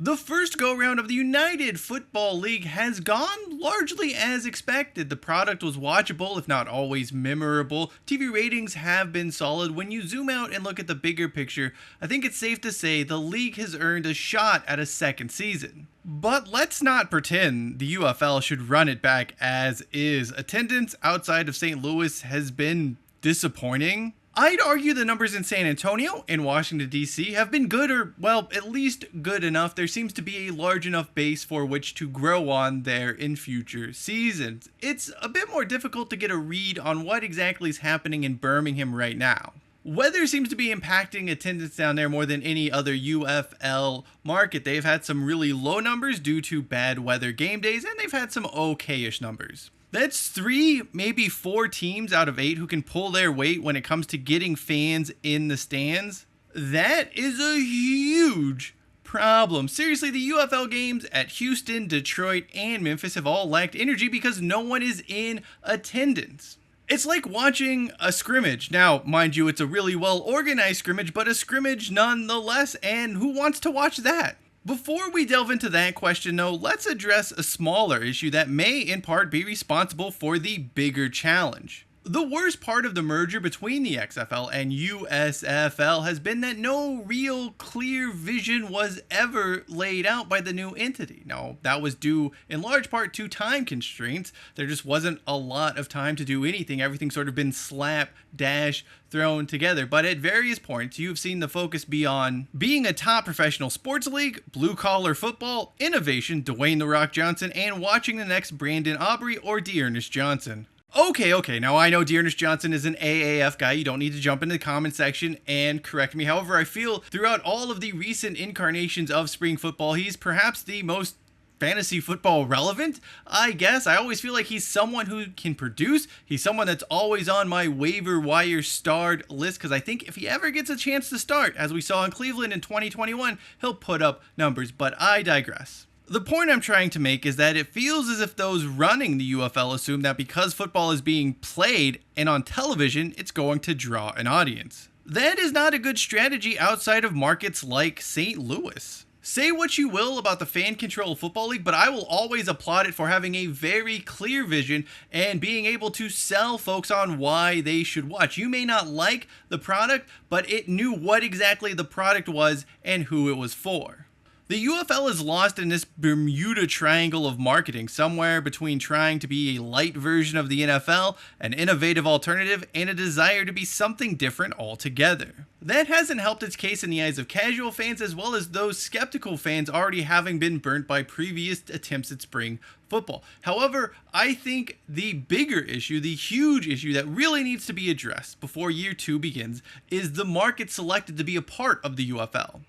The first go-round of the United Football League has gone largely as expected. The product was watchable, if not always memorable. TV ratings have been solid. When you zoom out and look at the bigger picture, I think it's safe to say the league has earned a shot at a second season. But let's not pretend the UFL should run it back as is. Attendance outside of St. Louis has been disappointing. I'd argue the numbers in San Antonio and Washington, D.C. have been good, or, well, at least good enough. There seems to be a large enough base for which to grow on there in future seasons. It's a bit more difficult to get a read on what exactly is happening in Birmingham right now. Weather seems to be impacting attendance down there more than any other UFL market. They've had some really low numbers due to bad weather game days, and they've had some okay-ish numbers. That's 3, maybe 4 teams out of 8 who can pull their weight when it comes to getting fans in the stands. That is a huge problem. Seriously, the UFL games at Houston, Detroit, and Memphis have all lacked energy because no one is in attendance. It's like watching a scrimmage. Now, mind you, it's a really well-organized scrimmage, but a scrimmage nonetheless, and who wants to watch that? Before we delve into that question though, let's address a smaller issue that may in part be responsible for the bigger challenge. The worst part of the merger between the XFL and USFL has been that no real clear vision was ever laid out by the new entity. Now, that was due in large part to time constraints. There just wasn't a lot of time to do anything. Everything's sort of been slapdash thrown together. But at various points, you've seen the focus be on being a top professional sports league, blue-collar football, innovation, Dwayne "The Rock" Johnson, and watching the next Brandon Aubrey or Dearness Johnson. Okay, now I know Dearness Johnson is an AAF guy. You don't need to jump into the comment section and correct me. However, I feel throughout all of the recent incarnations of spring football, he's perhaps the most fantasy football relevant, I guess. I always feel like he's someone who can produce. He's someone that's always on my waiver wire starred list, because I think if he ever gets a chance to start, as we saw in Cleveland in 2021, he'll put up numbers, but I digress. The point I'm trying to make is that it feels as if those running the UFL assume that because football is being played and on television, it's going to draw an audience. That is not a good strategy outside of markets like St. Louis. Say what you will about the fan-controlled football league, but I will always applaud it for having a very clear vision and being able to sell folks on why they should watch. You may not like the product, but it knew what exactly the product was and who it was for. The UFL is lost in this Bermuda Triangle of marketing, somewhere between trying to be a light version of the NFL, an innovative alternative, and a desire to be something different altogether. That hasn't helped its case in the eyes of casual fans, as well as those skeptical fans already having been burnt by previous attempts at spring football. However, I think the bigger issue, the huge issue that really needs to be addressed before year 2 begins, is the market selected to be a part of the UFL.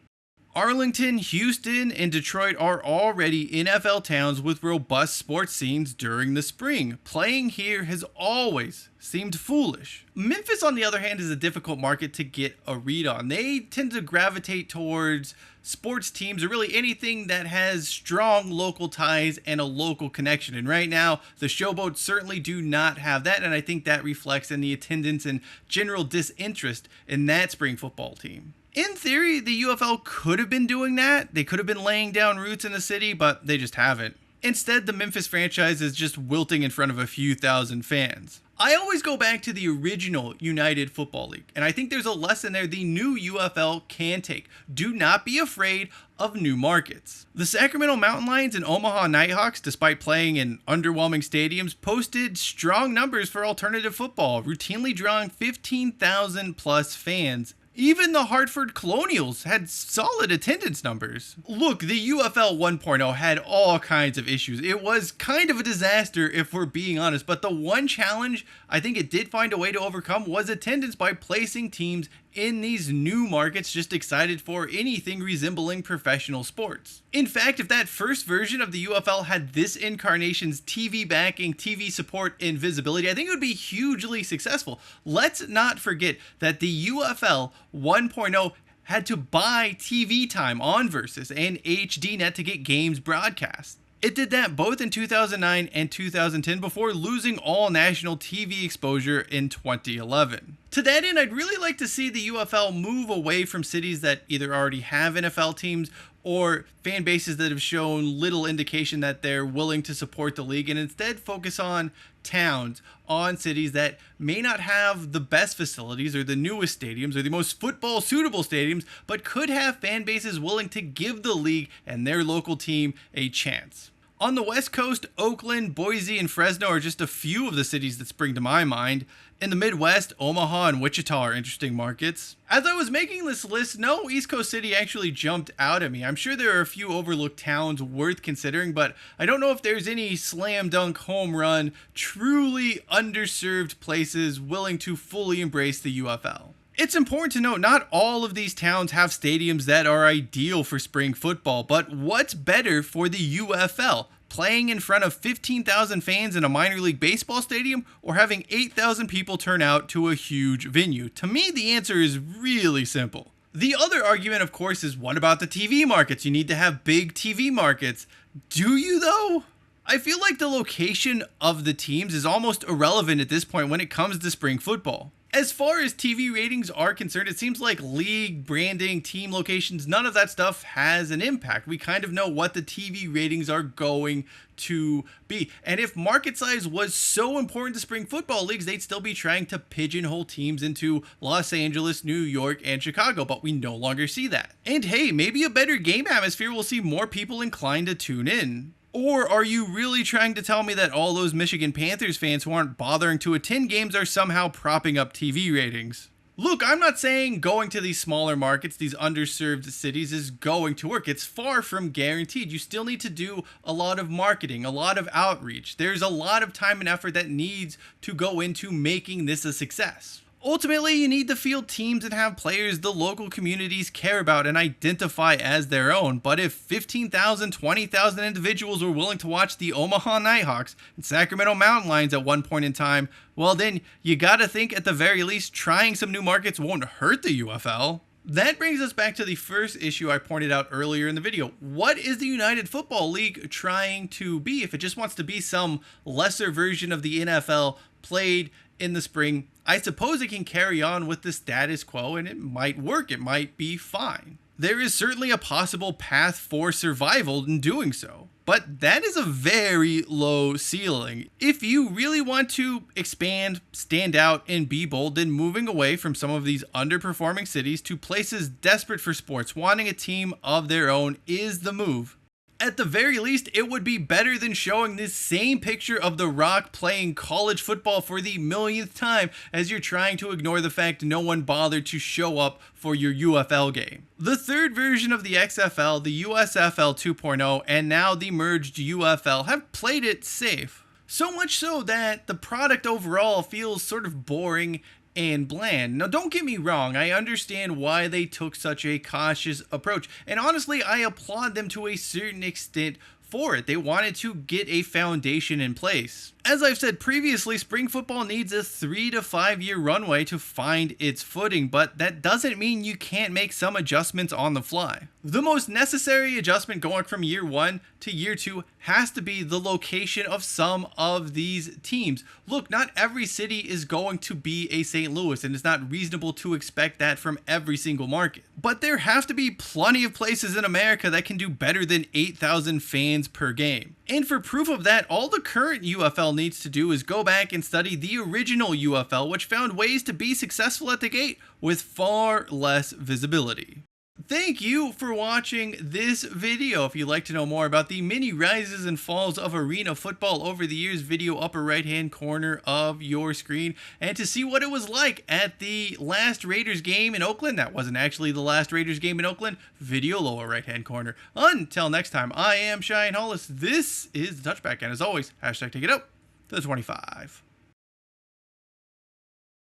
Arlington, Houston, and Detroit are already NFL towns with robust sports scenes during the spring. Playing here has always seemed foolish. Memphis, on the other hand, is a difficult market to get a read on. They tend to gravitate towards sports teams, or really anything that has strong local ties and a local connection. And right now, the Showboats certainly do not have that, and I think that reflects in the attendance and general disinterest in that spring football team. In theory, the UFL could have been doing that. They could have been laying down roots in the city, but they just haven't. Instead, the Memphis franchise is just wilting in front of a few thousand fans. I always go back to the original United Football League, and I think there's a lesson there the new UFL can take. Do not be afraid of new markets. The Sacramento Mountain Lions and Omaha Nighthawks, despite playing in underwhelming stadiums, posted strong numbers for alternative football, routinely drawing 15,000 plus fans. Even the Hartford Colonials had solid attendance numbers. Look, the UFL 1.0 had all kinds of issues. It was kind of a disaster if we're being honest, but the one challenge I think it did find a way to overcome was attendance by placing teams in these new markets just excited for anything resembling professional sports. In fact, if that first version of the UFL had this incarnation's TV backing, TV support, and visibility, I think it would be hugely successful. Let's not forget that the UFL 1.0 had to buy TV time on Versus and HDNet to get games broadcast. It did that both in 2009 and 2010 before losing all national TV exposure in 2011. To that end, I'd really like to see the UFL move away from cities that either already have NFL teams or fan bases that have shown little indication that they're willing to support the league and instead focus on towns, on cities that may not have the best facilities or the newest stadiums or the most football suitable stadiums, but could have fan bases willing to give the league and their local team a chance. On the West Coast, Oakland, Boise, and Fresno are just a few of the cities that spring to my mind. In the Midwest, Omaha and Wichita are interesting markets. As I was making this list, no East Coast city actually jumped out at me. I'm sure there are a few overlooked towns worth considering, but I don't know if there's any slam dunk home run, truly underserved places willing to fully embrace the UFL. It's important to note not all of these towns have stadiums that are ideal for spring football, but what's better for the UFL? Playing in front of 15,000 fans in a minor league baseball stadium or having 8,000 people turn out to a huge venue? To me, the answer is really simple. The other argument, of course, is what about the TV markets? You need to have big TV markets. Do you though? I feel like the location of the teams is almost irrelevant at this point when it comes to spring football. As far as TV ratings are concerned, it seems like league, branding, team locations, none of that stuff has an impact. We kind of know what the TV ratings are going to be. And if market size was so important to spring football leagues, they'd still be trying to pigeonhole teams into Los Angeles, New York, and Chicago, but we no longer see that. And hey, maybe a better game atmosphere will see more people inclined to tune in. Or are you really trying to tell me that all those Michigan Panthers fans who aren't bothering to attend games are somehow propping up TV ratings? Look, I'm not saying going to these smaller markets, these underserved cities, is going to work. It's far from guaranteed. You still need to do a lot of marketing, a lot of outreach. There's a lot of time and effort that needs to go into making this a success. Ultimately, you need to field teams and have players the local communities care about and identify as their own. But if 15,000, 20,000 individuals were willing to watch the Omaha Nighthawks and Sacramento Mountain Lions at one point in time, well then, you gotta think at the very least trying some new markets won't hurt the UFL. That brings us back to the first issue I pointed out earlier in the video. What is the United Football League trying to be? If it just wants to be some lesser version of the NFL played in the spring, I suppose it can carry on with the status quo and it might work. It might be fine. There is certainly a possible path for survival in doing so, but that is a very low ceiling. If you really want to expand, stand out, and be bold, then moving away from some of these underperforming cities to places desperate for sports, wanting a team of their own is the move. At the very least, it would be better than showing this same picture of The Rock playing college football for the millionth time as you're trying to ignore the fact no one bothered to show up for your UFL game. The third version of the XFL, the USFL 2.0, and now the merged UFL have played it safe. So much so that the product overall feels sort of boring and bland. Now, don't get me wrong, I understand why they took such a cautious approach, and honestly, I applaud them to a certain extent for it. They wanted to get a foundation in place. As I've said previously, spring football needs a 3 to 5 year runway to find its footing, but that doesn't mean you can't make some adjustments on the fly. The most necessary adjustment going from year 1 to year 2 has to be the location of some of these teams. Look, not every city is going to be a St. Louis, and it's not reasonable to expect that from every single market. But there have to be plenty of places in America that can do better than 8,000 fans per game. And for proof of that, all the current UFL needs to do is go back and study the original UFL, which found ways to be successful at the gate with far less visibility. Thank you for watching this video. If you'd like to know more about the many rises and falls of arena football over the years, video upper right hand corner of your screen, and to see what it was like at the last Raiders game in Oakland, that wasn't actually the last Raiders game in Oakland, video lower right hand corner. Until next time, I am Cheyenne Hollis. This is the Touchback, and as always, hashtag take it out to the 25.